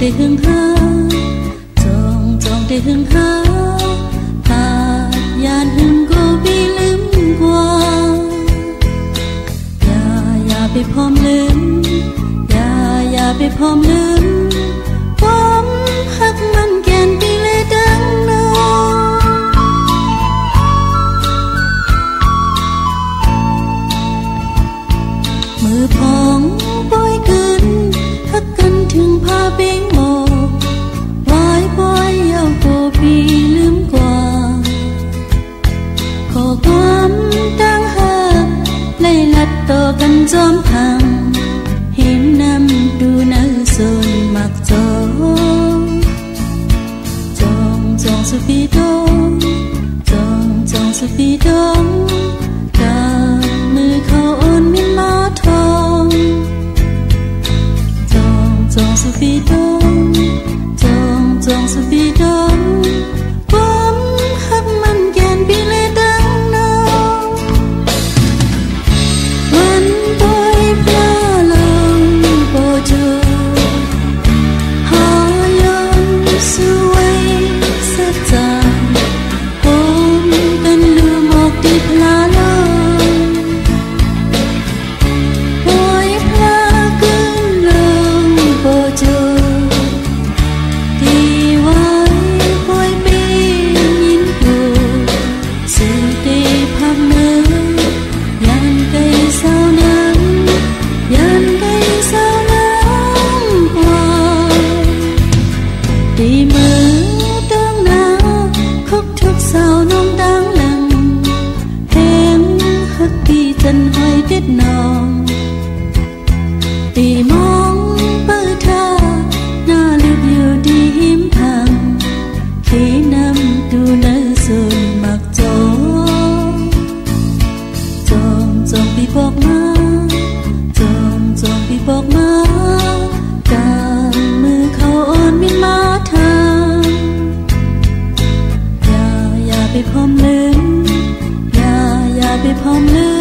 ได้หึงหาจองได้หึงหาหายานหึงก็บีลืมกว่าอย่าไปพร้อมลืมอย่าไปพร้อมลืมความหักมันแก่นปีเลยดังน้มือพองปล่อยกันหักกันถึงพาเบ่งโมวายปล่อยเยาโกปีลืมกว่าขอความตั้งหักไล่ลัดต่อกันจอมพังเห็นน้ำดูน่าสนมักจองสุปีดงจองสุปีดงกับมือเขาอ่อนมินมาทองจองสุปีดงจองสุปีดงความหักมันแก่นปีเลยดังน้องวันปล่อยพลาลงโบโจหายอนสวยสักจานผมเป็นลืมออกที่พลาลงปล่อยพลาขึ้นลงโบโจที่ไว้ปล่อยปียินผูสื่อได้พักเนื้อยันไกลเศร้านั้นยันไกลเศร้านั้นกว่าตีมือตั้งหน้าคุกทุกเศร้าน้องดังหลังแหงหักปีจันหอยติดนองตีมองเปิดท่าหน้าลึกอยู่ดีหิมพังขี้น้ำดูน่าสนมักจองปีบอกมาจองปีบอกมาการมือเขาอ่อนมินมาทางอย่าไปพร้อมลืมอย่าไปพร้อมลืม